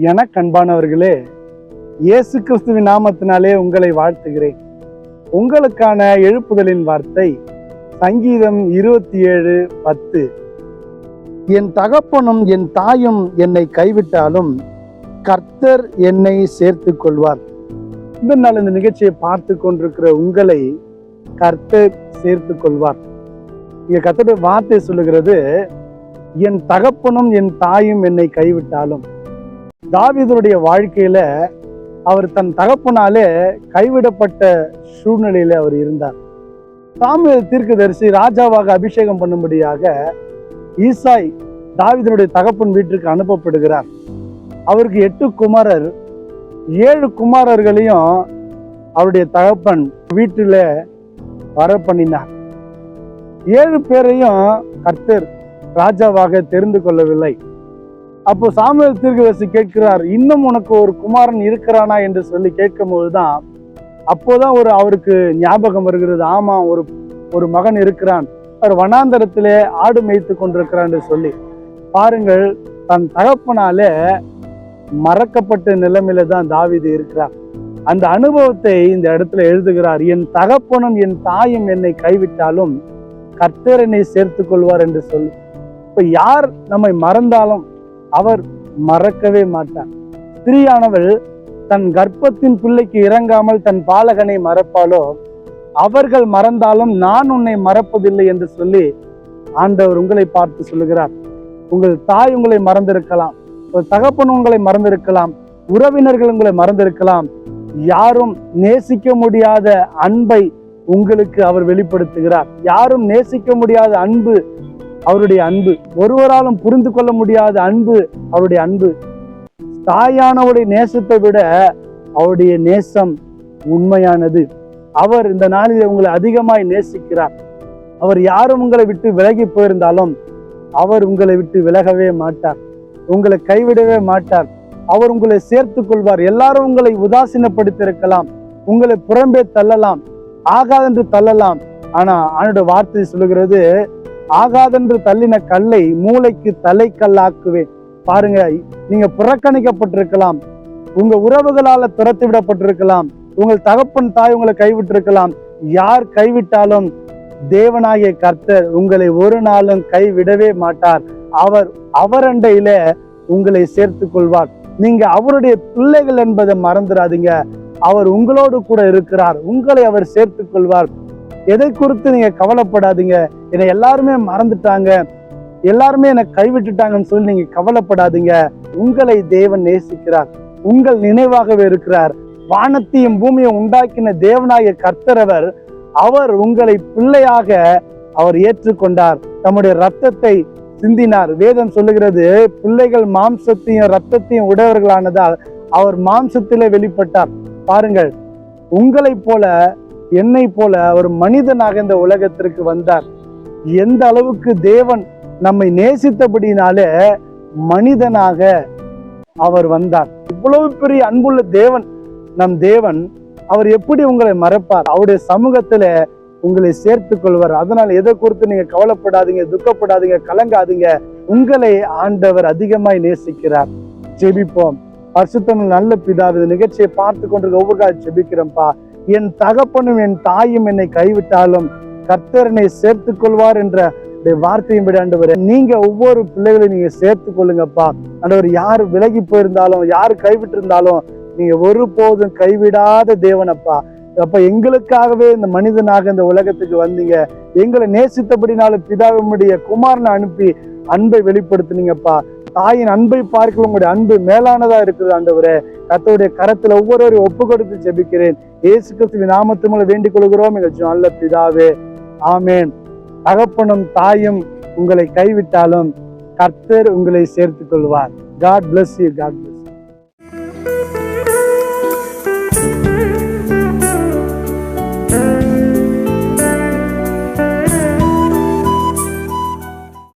எனக்கு அன்பானவர்களே, இயேசு கிறிஸ்துவின் நாமத்தினாலே உங்களை வாழ்த்துகிறேன். உங்களுக்கான எழுப்புதலின் வார்த்தை சங்கீதம் 27:10. என் தகப்பனும் என் தாயும் என்னை கைவிட்டாலும் கர்த்தர் என்னை சேர்த்து கொள்வார். இந்த நாள் இந்த நிகழ்ச்சியை பார்த்து கொண்டிருக்கிற உங்களை கர்த்தர் சேர்த்து கொள்வார். இங்க கர்த்தருடைய வார்த்தை சொல்லுகிறது, என் தகப்பனும் என் தாயும் என்னை கைவிட்டாலும். தாவீதுடைய வாழ்க்கையில அவர் தன் தகப்பனாலே கைவிடப்பட்ட சூழ்நிலையில அவர் இருந்தார். சாமுவேல் தீர்க்கதரிசி ராஜாவாக அபிஷேகம் பண்ணும்படியாக ஈசாய் தாவீதுடைய தகப்பன் வீட்டிற்கு அனுப்பப்படுகிறார். அவருக்கு 8 குமாரர். 7 குமாரர்களையும் அவருடைய தகப்பன் வீட்டில வர பண்ணினார். 7 பேரையும் கர்த்தர் ராஜாவாக தெரிந்து கொள்ளவில்லை. அப்போ சாமுவேல் தீர்க்கதரிசி கேட்கிறார், இன்னும் உனக்கு ஒரு குமாரன் இருக்கிறானா என்று சொல்லி கேட்கும் போதுதான் அப்போதான் அவருக்கு ஞாபகம் வருகிறது, ஆமா ஒரு மகன் இருக்கிறான், அவர் வனாந்தரத்திலே ஆடு மேய்த்து கொண்டிருக்கிறான் என்று சொல்லி. பாருங்கள், தன் தகப்பனால மறக்கப்பட்ட நிலைமையில தான் தாவீது இருக்கிறார். அந்த அனுபவத்தை இந்த இடத்துல எழுதுகிறார். என் தகப்பனும் என் தாயும் என்னை கைவிட்டாலும் கர்த்தர் என்னை சேர்த்து கொள்வார் என்று சொல்லி. இப்ப யார் நம்மை மறந்தாலும் அவர் மறக்கவே மாட்டார். ஸ்திரீயானவள் தன் கர்ப்பத்தின் பிள்ளைக்கு இறங்காமல் தன் பாலகனை மறப்பாலோ, அவர்கள் மறந்தாலும் நான் உன்னை மறப்பதில்லை என்று சொல்லி ஆண்டவர் உங்களை பார்த்து சொல்லுகிறார். உங்கள் தாய் உங்களை மறந்திருக்கலாம், ஒரு தகப்பன் உங்களை மறந்திருக்கலாம், உறவினர்கள் உங்களை மறந்திருக்கலாம். யாரும் நேசிக்க முடியாத அன்பை உங்களுக்கு அவர் வெளிப்படுத்துகிறார். யாரும் நேசிக்க முடியாத அன்பு அவருடைய அன்பு. ஒருவராலும் புரிந்து கொள்ள முடியாத அன்பு அவருடைய அன்பு. தாயானவருடைய நேசத்தை விட அவருடைய நேசம் உண்மையானது. அவர் இந்த நாளில் உங்களை அதிகமாய் நேசிக்கிறார். அவர் யாரும் உங்களை விட்டு விலகி போயிருந்தாலும் அவர் உங்களை விட்டு விலகவே மாட்டார், உங்களை கைவிடவே மாட்டார். அவர் உங்களை சேர்த்து கொள்வார். எல்லாரும் உங்களை உதாசீனப்படுத்தியிருக்கலாம், உங்களை புறம்பே தள்ளலாம், ஆகாதென்று தள்ளலாம். ஆனா அவனுடைய வார்த்தை சொல்லுகிறது, ஆகாதென்று தள்ளின கல்லை மூளைக்கு தலைக்கல்லாக்குவேன். பாருங்க, நீங்க புறக்கணிக்கப்பட்டிருக்கலாம், உங்க உறவுகளால துரத்தி விடப்பட்டிருக்கலாம், உங்கள் தகப்பன் தாய் உங்களை கைவிட்டிருக்கலாம். யார் கைவிட்டாலும் தேவனாகிய கர்த்தர் உங்களை ஒரு நாளும் கைவிடவே மாட்டார். அவரண்டையில உங்களை சேர்த்து கொள்வார். நீங்க அவருடைய பிள்ளைகள் என்பதை மறந்துடாதீங்க. அவர் உங்களோடு கூட இருக்கிறார், உங்களை அவர் சேர்த்து கொள்வார். எதை குறித்து நீங்க கவலைப்படாதீங்க. என்னை எல்லாருமே மறந்துட்டாங்க, எல்லாருமே என்னை கைவிட்டுட்டாங்கன்னு சொல்லி நீங்க கவலைப்படாதீங்க. உங்களை தேவன் நேசிக்கிறார், உங்கள் நினைவாகவே இருக்கிறார். வானத்தையும் பூமியை உண்டாக்கின தேவனாகிய கர்த்தரவர், அவர் உங்களை பிள்ளையாக அவர் ஏற்றுக்கொண்டார், தம்முடைய ரத்தத்தை சிந்தினார். வேதம் சொல்லுகிறது, பிள்ளைகள் மாம்சத்தையும் ரத்தத்தையும் உடையவர்களானதால் அவர் மாம்சத்திலே வெளிப்பட்டார். பாருங்கள், உங்களை போல என்னை போல ஒரு மனிதனாக இந்த உலகத்திற்கு வந்தார். எந்த அளவுக்கு தேவன் நம்மை நேசித்தபடினாலே மனிதனாக அவர் வந்தார். இவ்வளவு பெரிய அன்புள்ள தேவன் நம் தேவன், அவர் எப்படி உங்களை மறப்பார்? அவருடைய சமூகத்துல உங்களை சேர்த்து கொள்வார். அதனால எதை குறித்து நீங்க கவலைப்படாதீங்க, துக்கப்படாதீங்க, கலங்காதீங்க. உங்களை ஆண்டவர் அதிகமாய் நேசிக்கிறார். ஜெபிப்போம். பரிசுத்தம் நல்ல பிதாவே, இந்த நிகழ்ச்சியை பார்த்து கொண்டிருக்க ஒவ்வொரு ஜெபிக்கிறேன்ப்பா. என் தகப்பனும் என் தாயும் என்னை கைவிட்டாலும் கர்த்தர் என்னை சேர்த்து கொள்வார் என்ற வார்த்தையும் விட ஆண்டவர், நீங்க ஒவ்வொரு பிள்ளைகளையும் நீங்க சேர்த்து கொள்ளுங்கப்பா. ஆண்டவர், யாரு விலகி போயிருந்தாலும், யாரு கைவிட்டு இருந்தாலும் நீங்க ஒருபோதும் கைவிடாத தேவனப்பா. அப்ப எங்களுக்காகவே இந்த மனிதனாக இந்த உலகத்துக்கு வந்தீங்க. எங்களை நேசித்தபடினாலும் பிதாவினுடைய குமாரனை அனுப்பி அன்பை வெளிப்படுத்தினீங்கப்பா. தாயின் அன்பை பார்க்க உங்களுடைய அன்பு மேலானதா இருக்குது ஆண்டவரே. கர்த்தருடைய கரத்துல ஒவ்வொருவரையும் ஒப்பு கொடுத்து ஜெபிக்கிறேன். இயேசு கிறிஸ்துவின் நாமத்தின் மூலம் வேண்டிக் கொள்கிறோம் எங்கள் நல்ல பிதாவே, ஆமேன். தகப்பனும் தாயும் உங்களை கைவிட்டாலும் கர்த்தர் உங்களை சேர்த்துக் கொள்வார். God bless you. God bless you.